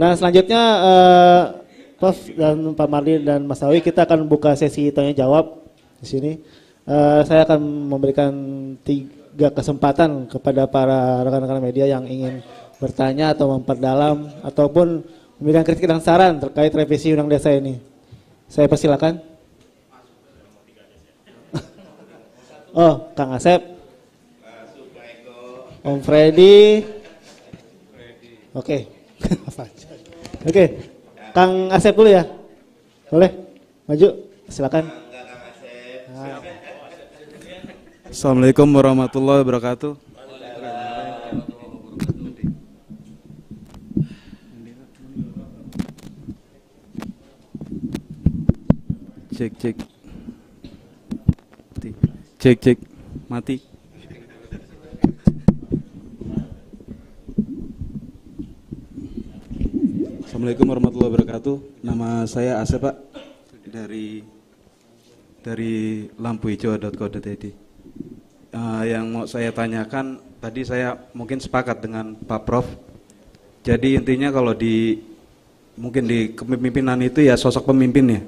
Nah selanjutnya Prof dan Pak Mardi dan Mas Awi, kita akan buka sesi tanya jawab di sini. Saya akan memberikan 3 kesempatan kepada para rekan-rekan media yang ingin bertanya atau memperdalam ataupun memberikan kritik dan saran terkait revisi Undang Desa ini. Saya persilakan. Oh, Kang Asep, Om Freddy. Oke. Oke. Kang Asep dulu ya. Boleh? Maju, silakan. Assalamualaikum warahmatullahi wabarakatuh. Cek mati. Assalamualaikum warahmatullahi wabarakatuh. Nama saya Asep, Pak, dari lampuhijau.co.id. Yang mau saya tanyakan, tadi saya mungkin sepakat dengan Pak Prof. Jadi intinya kalau mungkin di kepemimpinan itu ya sosok pemimpinnya.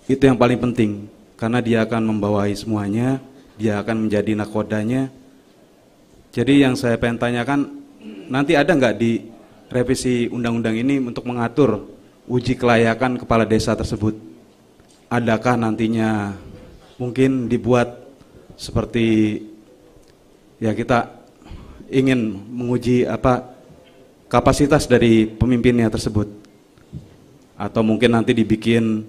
Itu yang paling penting, karena dia akan membawahi semuanya, dia akan menjadi nakodanya. Jadi yang saya pengen tanyakan, nanti ada nggak di revisi undang-undang ini untuk mengatur uji kelayakan kepala desa tersebut? Adakah nantinya mungkin dibuat seperti ya kita ingin menguji kapasitas dari pemimpinnya tersebut, atau mungkin nanti dibikin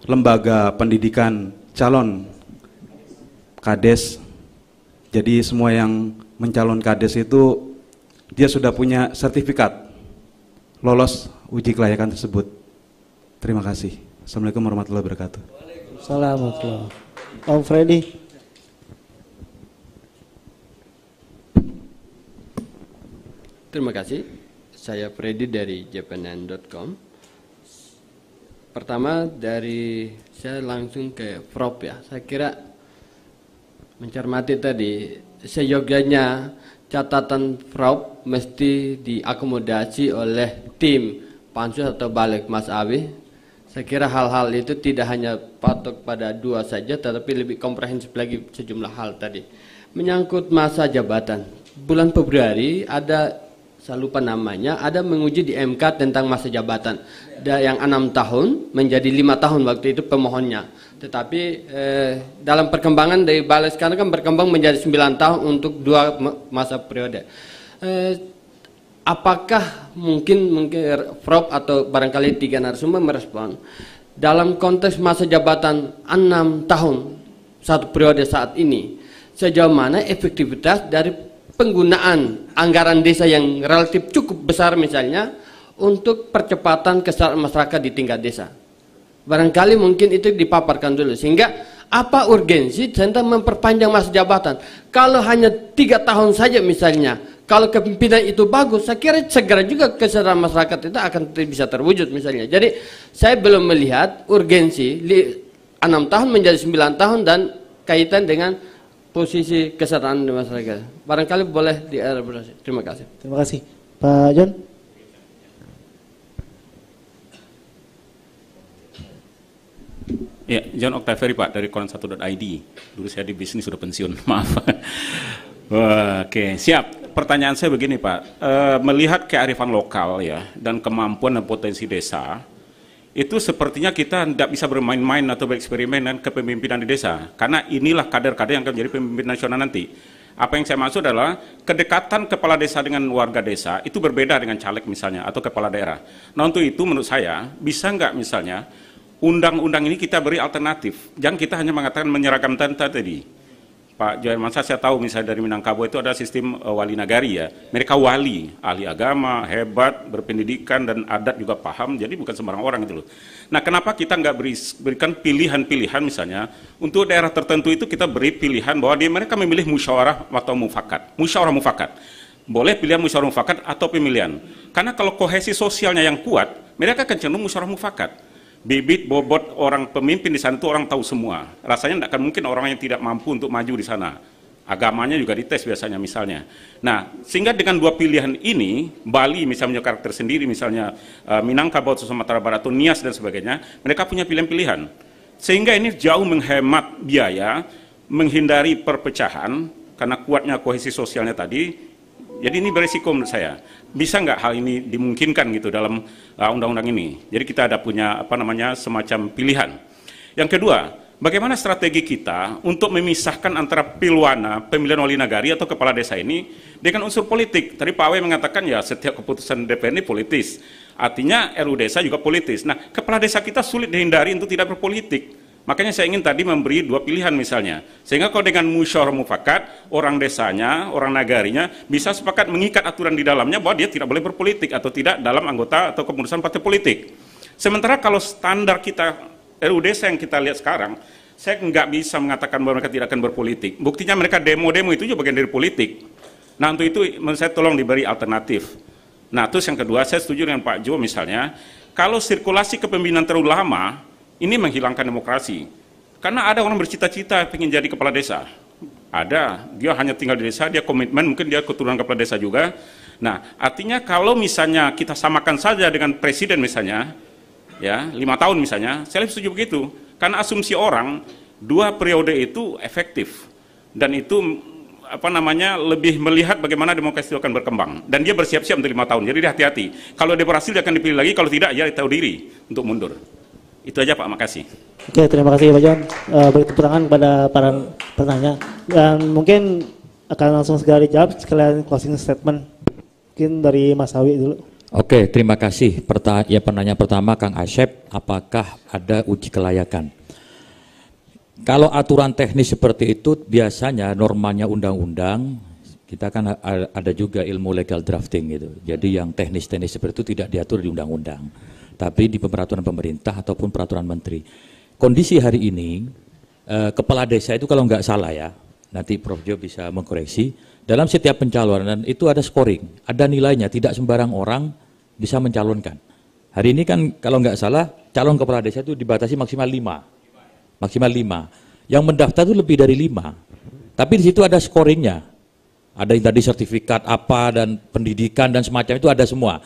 lembaga pendidikan calon kades, jadi semua yang mencalon kades itu dia sudah punya sertifikat lolos uji kelayakan tersebut. Terima kasih. Assalamualaikum warahmatullahi wabarakatuh. Assalamualaikum. Om Freddy. Terima kasih. Saya Freddy dari jpnn.com. Pertama saya langsung ke Prof ya. Saya kira mencermati tadi, seyogyanya catatan Prof mesti diakomodasi oleh tim pansus atau balik Mas Awi. Saya kira hal-hal itu tidak hanya patok pada 2 saja, tetapi lebih komprehensif lagi sejumlah hal tadi. Menyangkut masa jabatan, bulan Februari saya lupa namanya, ada menguji di MK tentang masa jabatan. Yang 6 tahun menjadi 5 tahun waktu itu pemohonnya. Tetapi dalam perkembangan dari balik sekarang kan berkembang menjadi 9 tahun untuk 2 masa periode. Apakah mungkin Prof atau barangkali 3 narasumber merespon dalam konteks masa jabatan 6 tahun 1 periode saat ini, sejauh mana efektivitas dari penggunaan anggaran desa yang relatif cukup besar misalnya untuk percepatan kesejahteraan masyarakat di tingkat desa. Barangkali mungkin itu dipaparkan dulu, sehingga apa urgensi tentang memperpanjang masa jabatan. Kalau hanya 3 tahun saja misalnya, kalau kepemimpinan itu bagus, saya kira segera juga kesejahteraan masyarakat itu akan bisa terwujud misalnya. Jadi saya belum melihat urgensi 6 tahun menjadi 9 tahun dan kaitan dengan posisi kesejahteraan di masyarakat. Barangkali boleh dielaborasi. Terima kasih. Terima kasih. Pak John. Ya, John Octaveri Pak dari koran1.id. Dulu saya di bisnis sudah pensiun, maaf. Oke, siap. Pertanyaan saya begini Pak, melihat kearifan lokal ya dan kemampuan dan potensi desa, itu sepertinya kita tidak bisa bermain-main atau bereksperimen dengan kepemimpinan di desa, karena inilah kader-kader yang akan menjadi pemimpin nasional nanti. Apa yang saya maksud adalah kedekatan kepala desa dengan warga desa itu berbeda dengan caleg misalnya atau kepala daerah. Nah untuk itu menurut saya bisa nggak misalnya undang-undang ini kita beri alternatif, jangan kita hanya mengatakan menyeragamkan tadi. Pak Johan Mansa, saya tahu misalnya dari Minangkabau itu ada sistem wali nagari ya. Mereka wali, ahli agama, hebat, berpendidikan dan adat juga paham, jadi bukan sembarang orang gitu loh. Nah kenapa kita nggak berikan pilihan-pilihan misalnya, untuk daerah tertentu itu kita beri pilihan bahwa mereka memilih musyawarah atau mufakat. Musyawarah mufakat. Boleh pilihan musyawarah mufakat atau pemilihan. Karena kalau kohesi sosialnya yang kuat, mereka akan cenderung musyawarah mufakat. Bibit bobot orang pemimpin di sana itu orang tahu semua. Rasanya tidak akan mungkin orang yang tidak mampu untuk maju di sana. Agamanya juga dites biasanya misalnya. Nah, sehingga dengan dua pilihan ini, Bali misalnya karakter sendiri, misalnya Minangkabau, Sumatera Barat, atau Nias dan sebagainya, mereka punya pilihan-pilihan. Sehingga ini jauh menghemat biaya, menghindari perpecahan, karena kuatnya kohesi sosialnya tadi. Jadi ini beresiko menurut saya. Bisa nggak hal ini dimungkinkan gitu dalam undang-undang ini? Jadi kita ada punya semacam pilihan. Yang kedua, bagaimana strategi kita untuk memisahkan antara pilwana, pemilihan wali nagari atau kepala desa ini dengan unsur politik? Tadi Pak Awe mengatakan ya setiap keputusan DPR ini politis. Artinya RUU desa juga politis. Nah, kepala desa kita sulit dihindari untuk tidak berpolitik. Makanya saya ingin tadi memberi dua pilihan misalnya. Sehingga kalau dengan musyawarah mufakat, orang desanya, orang nagarinya bisa sepakat mengikat aturan di dalamnya bahwa dia tidak boleh berpolitik atau tidak dalam anggota atau kepengurusan partai politik. Sementara kalau standar kita RUU desa yang kita lihat sekarang, saya nggak bisa mengatakan bahwa mereka tidak akan berpolitik. Buktinya mereka demo-demo itu juga bagian dari politik. Nah, untuk itu menurut saya tolong diberi alternatif. Nah, terus yang kedua, saya setuju dengan Pak Jo misalnya, kalau sirkulasi kepemimpinan terlalu lama, ini menghilangkan demokrasi. Karena ada orang bercita-cita ingin jadi kepala desa. Ada, dia hanya tinggal di desa, dia komitmen, mungkin dia keturunan kepala desa juga. Nah, artinya kalau misalnya kita samakan saja dengan presiden misalnya, ya 5 tahun misalnya, saya lebih setuju begitu. Karena asumsi orang 2 periode itu efektif dan itu lebih melihat bagaimana demokrasi itu akan berkembang dan dia bersiap-siap untuk 5 tahun. Jadi dia hati-hati. Kalau dia berhasil dia akan dipilih lagi, kalau tidak ya tahu diri untuk mundur. Itu aja Pak, makasih. Oke, terima kasih Pak John. Beri tepuk tangan kepada para penanya dan mungkin akan langsung segera dijawab sekalian closing statement. Mungkin dari Mas Awi dulu. Oke, terima kasih. Pertanyaan pertama Kang Asep, apakah ada uji kelayakan? Kalau aturan teknis seperti itu biasanya normanya undang-undang, kita kan ada juga ilmu legal drafting gitu. Jadi yang teknis-teknis seperti itu tidak diatur di undang-undang, tapi di peraturan pemerintah ataupun peraturan menteri. Kondisi hari ini, kepala desa itu kalau nggak salah ya, nanti Prof Jo bisa mengkoreksi, dalam setiap pencalonan itu ada scoring, ada nilainya, tidak sembarang orang bisa mencalonkan. Hari ini kan kalau nggak salah, calon kepala desa itu dibatasi maksimal 5. Maksimal 5. Yang mendaftar itu lebih dari 5. Tapi di situ ada scoringnya. Ada yang tadi sertifikat apa dan pendidikan dan semacam itu ada semua.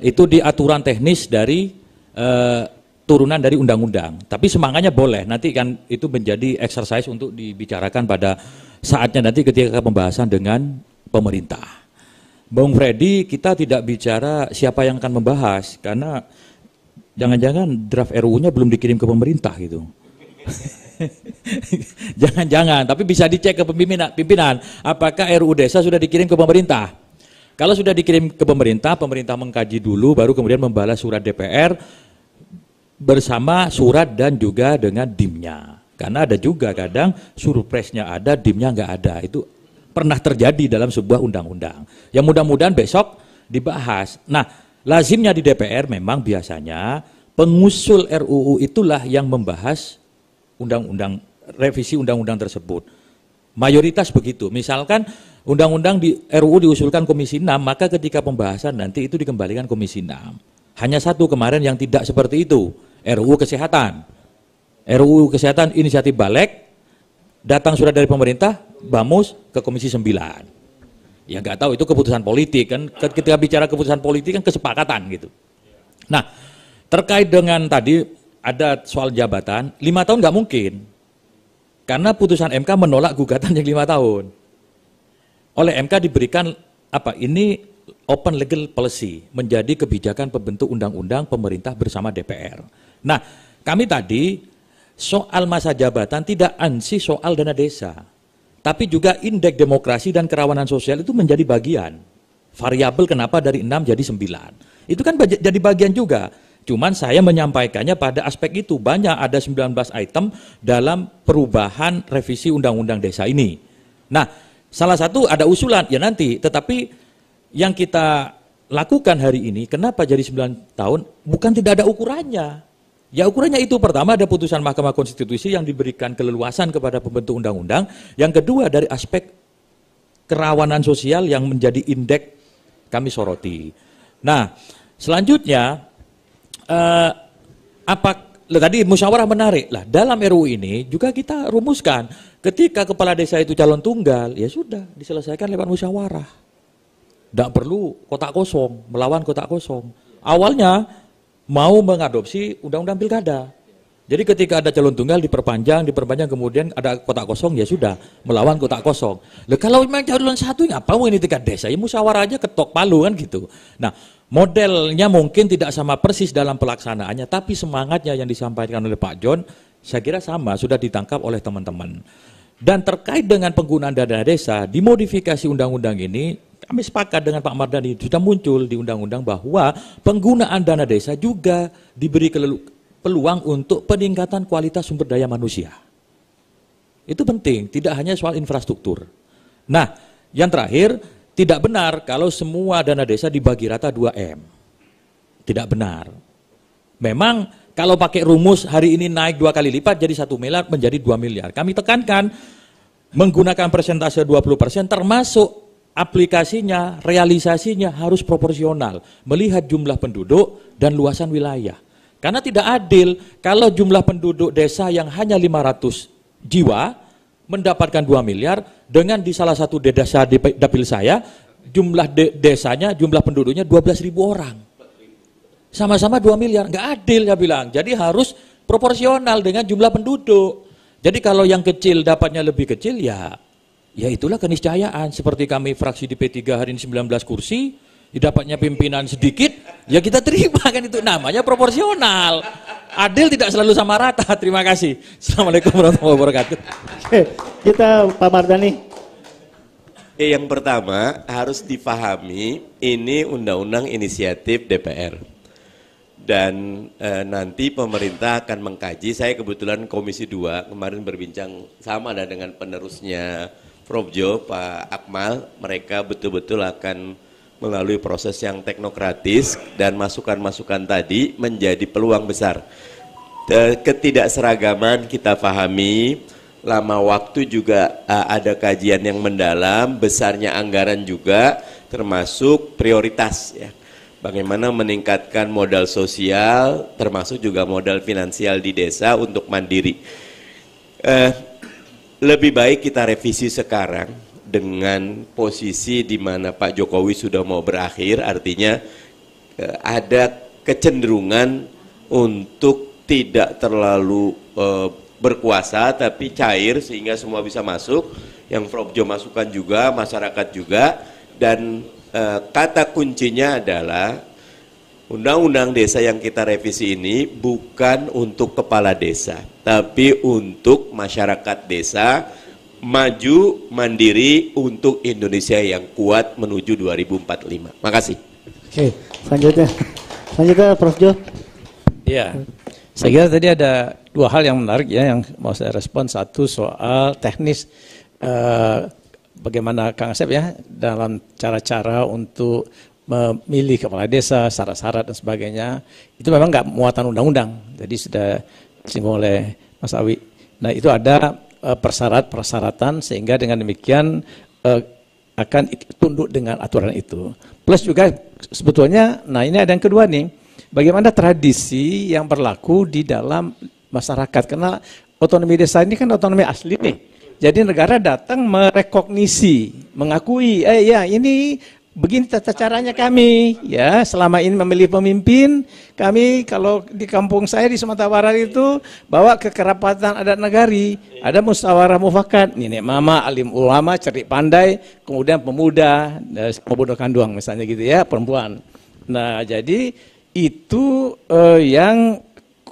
Itu di aturan teknis dari turunan dari undang-undang. Tapi semangatnya boleh. Nanti kan itu menjadi exercise untuk dibicarakan pada saatnya nanti ketika pembahasan dengan pemerintah. Bung Freddy, kita tidak bicara siapa yang akan membahas karena jangan-jangan draft RUU-nya belum dikirim ke pemerintah gitu. Jangan-jangan, tapi bisa dicek ke pimpinan apakah RUU desa sudah dikirim ke pemerintah. Kalau sudah dikirim ke pemerintah, pemerintah mengkaji dulu baru kemudian membalas surat DPR bersama surat dan juga dengan DIM-nya. Karena ada juga kadang surpresnya ada, DIM-nya nggak ada. Itu pernah terjadi dalam sebuah undang-undang. Yang mudah-mudahan besok dibahas. Nah, lazimnya di DPR memang biasanya pengusul RUU itulah yang membahas undang-undang, revisi undang-undang tersebut. Mayoritas begitu. Misalkan undang-undang di RUU diusulkan Komisi 6, maka ketika pembahasan nanti itu dikembalikan Komisi 6. Hanya satu kemarin yang tidak seperti itu, RUU Kesehatan. RUU Kesehatan inisiatif Balek, datang surat dari pemerintah, Bamus ke Komisi 9. Ya nggak tahu, itu keputusan politik kan, ketika bicara keputusan politik kan kesepakatan gitu. Nah, terkait dengan tadi ada soal jabatan, 5 tahun nggak mungkin. Karena putusan MK menolak gugatan yang 5 tahun. Oleh MK diberikan ini open legal policy, menjadi kebijakan pembentuk undang-undang pemerintah bersama DPR. Nah, kami tadi soal masa jabatan tidak ansih soal dana desa. Tapi juga indeks demokrasi dan kerawanan sosial itu menjadi bagian. Variabel kenapa dari 6 jadi 9. Itu kan jadi bagian juga. Cuman saya menyampaikannya pada aspek itu. Banyak, ada 19 item dalam perubahan revisi undang-undang desa ini. Nah, salah satu ada usulan, ya nanti. Tetapi yang kita lakukan hari ini, kenapa jadi 9 tahun? Bukan tidak ada ukurannya. Ya ukurannya itu, pertama ada putusan Mahkamah Konstitusi yang diberikan keleluasan kepada pembentuk undang-undang. Yang kedua dari aspek kerawanan sosial yang menjadi indeks kami soroti. Nah, selanjutnya tadi musyawarah menarik lah. Dalam RUU ini juga kita rumuskan ketika kepala desa itu calon tunggal, ya sudah diselesaikan lewat musyawarah. Tidak perlu kotak kosong, melawan kotak kosong. Awalnya mau mengadopsi undang-undang pilkada. Jadi ketika ada calon tunggal diperpanjang kemudian ada kotak kosong, ya sudah melawan kotak kosong. Loh, kalau memang calon satu apa mau ini tingkat desa, ya musyawarah aja ketok palu kan gitu. Nah, modelnya mungkin tidak sama persis dalam pelaksanaannya, tapi semangatnya yang disampaikan oleh Pak John, saya kira sama, sudah ditangkap oleh teman-teman. Dan terkait dengan penggunaan dana desa, dimodifikasi undang-undang ini, kami sepakat dengan Pak Mardhani, sudah muncul di undang-undang bahwa penggunaan dana desa juga diberi peluang untuk peningkatan kualitas sumber daya manusia. Itu penting, tidak hanya soal infrastruktur. Nah, yang terakhir, tidak benar kalau semua dana desa dibagi rata 2M. Tidak benar. Memang kalau pakai rumus hari ini naik 2 kali lipat jadi 1 miliar menjadi 2 miliar. Kami tekankan menggunakan persentase 20% termasuk aplikasinya, realisasinya harus proporsional. Melihat jumlah penduduk dan luasan wilayah. Karena tidak adil kalau jumlah penduduk desa yang hanya 500 jiwa mendapatkan 2 miliar dengan di salah satu desa di dapil saya jumlah desanya, jumlah penduduknya 12.000 orang. Sama-sama 2 miliar, nggak adil saya bilang. Jadi harus proporsional dengan jumlah penduduk. Jadi kalau yang kecil dapatnya lebih kecil ya itulah keniscayaan. Seperti kami fraksi di P3 hari ini 19 kursi, dapatnya pimpinan sedikit, ya kita terima kan, itu namanya proporsional. Adil tidak selalu sama rata. Terima kasih. Assalamualaikum warahmatullahi wabarakatuh. Oke, kita Pak Mardhani. Yang pertama harus difahami ini undang-undang inisiatif DPR. Dan nanti pemerintah akan mengkaji. Saya kebetulan Komisi 2 kemarin berbincang sama dengan penerusnya Prof. Jo, Pak Akmal. Mereka betul-betul akan melalui proses yang teknokratis dan masukan-masukan tadi menjadi peluang besar. Ketidakseragaman kita pahami, lama waktu juga ada kajian yang mendalam, besarnya anggaran juga, termasuk prioritas ya. Bagaimana meningkatkan modal sosial, termasuk juga modal finansial di desa untuk mandiri. Lebih baik kita revisi sekarang, dengan posisi di mana Pak Jokowi sudah mau berakhir, artinya ada kecenderungan untuk tidak terlalu berkuasa tapi cair sehingga semua bisa masuk, yang Prof. Jo masukkan juga, masyarakat juga, dan kata kuncinya adalah undang-undang desa yang kita revisi ini bukan untuk kepala desa, tapi untuk masyarakat desa, maju mandiri untuk Indonesia yang kuat menuju 2045. Makasih. Oke, selanjutnya Prof. Jo. Ya, saya kira tadi ada 2 hal yang menarik ya yang mau saya respon. Satu soal teknis, bagaimana Kang Asep ya dalam cara-cara untuk memilih kepala desa, syarat-syarat dan sebagainya. Itu memang nggak muatan undang-undang. Jadi sudah disinggung oleh Mas Awi. Nah itu ada persyaratan sehingga dengan demikian akan tunduk dengan aturan itu. Plus juga sebetulnya, nah ini ada yang kedua nih, bagaimana tradisi yang berlaku di dalam masyarakat, karena otonomi desa ini kan otonomi asli nih. Jadi negara datang merekognisi, mengakui, ya ini begini tata caranya kami, ya selama ini memilih pemimpin, kami kalau di kampung saya di Sumatera Barat itu bawa ke kerapatan adat negari, ada musyawarah mufakat, nenek mama, alim ulama, cerdik pandai, kemudian pemuda, pemuda kanduang misalnya gitu ya, perempuan. Nah jadi itu yang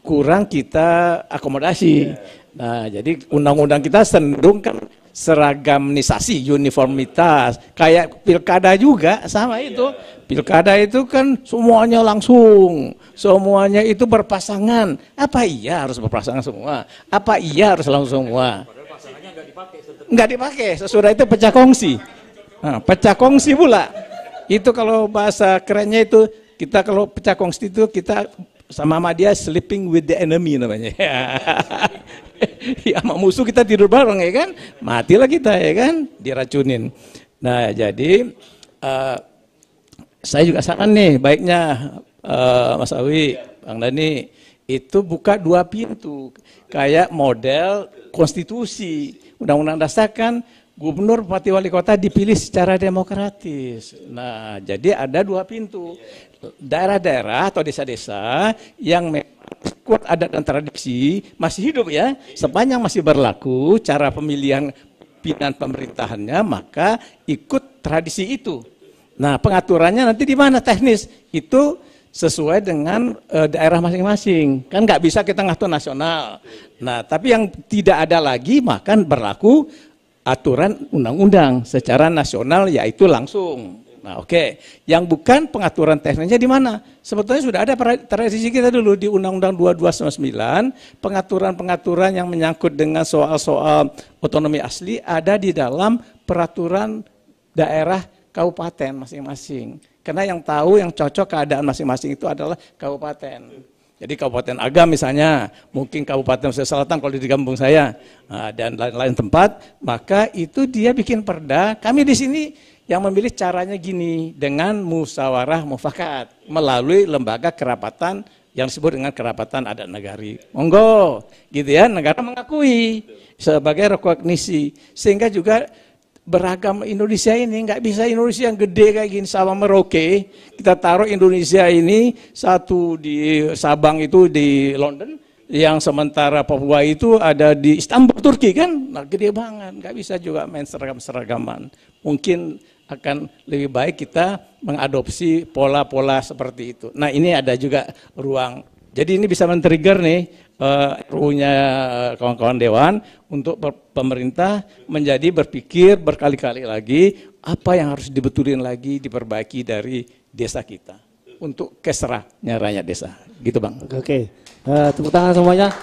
kurang kita akomodasi. Nah jadi undang-undang kita cenderung kan seragamisasi, uniformitas, kayak pilkada juga sama itu. Pilkada itu kan semuanya langsung, semuanya itu berpasangan. Apa iya harus berpasangan semua? Apa iya harus langsung semua? Nggak dipakai, sesudah itu pecah kongsi. Nah, pecah kongsi pula. Itu kalau bahasa kerennya itu, kita kalau pecah kongsi itu kita sama dia sleeping with the enemy namanya. Ya, sama musuh kita tidur bareng ya kan, matilah kita ya kan, diracunin. Nah jadi saya juga saran nih, baiknya Mas Awi, Bang Dhani, itu buka 2 pintu. Kayak model konstitusi. Undang-undang dasar kan gubernur, bupati, wali kota dipilih secara demokratis. Nah, jadi ada 2 pintu. Daerah-daerah atau desa-desa yang kuat adat dan tradisi masih hidup ya, sepanjang masih berlaku cara pemilihan pimpinan pemerintahannya, maka ikut tradisi itu. Nah, pengaturannya nanti di mana teknis? Itu sesuai dengan daerah masing-masing. Kan nggak bisa kita ngatur nasional. Nah, tapi yang tidak ada lagi maka berlaku aturan undang-undang secara nasional, yaitu langsung. Nah, oke. Yang bukan pengaturan teknisnya di mana? Sebetulnya sudah ada tradisi kita dulu di Undang-Undang 2299, pengaturan-pengaturan yang menyangkut dengan soal-soal otonomi asli ada di dalam peraturan daerah kabupaten masing-masing. Karena yang tahu, yang cocok keadaan masing-masing itu adalah kabupaten. Jadi Kabupaten Agam misalnya, mungkin Kabupaten Sulawesi Selatan kalau di kampung saya, dan lain-lain tempat, maka itu dia bikin perda. Kami di sini yang memilih caranya gini, dengan musyawarah mufakat melalui lembaga kerapatan yang disebut dengan kerapatan adat nagari. Monggo, gitu ya, negara mengakui sebagai rekognisi, sehingga juga beragam Indonesia ini, nggak bisa Indonesia yang gede kayak gini sama Merauke, kita taruh Indonesia ini satu di Sabang itu di London, yang sementara Papua itu ada di Istanbul, Turki kan, nah gede banget, nggak bisa juga main seragam-seragaman. Mungkin akan lebih baik kita mengadopsi pola-pola seperti itu. Nah, ini ada juga ruang. Jadi ini bisa men-trigger nih RU-nya kawan-kawan Dewan untuk pemerintah menjadi berpikir berkali-kali lagi apa yang harus dibetulin lagi, diperbaiki dari desa kita untuk keserahnya rakyat desa. Gitu Bang. Oke. Tepuk tangan semuanya.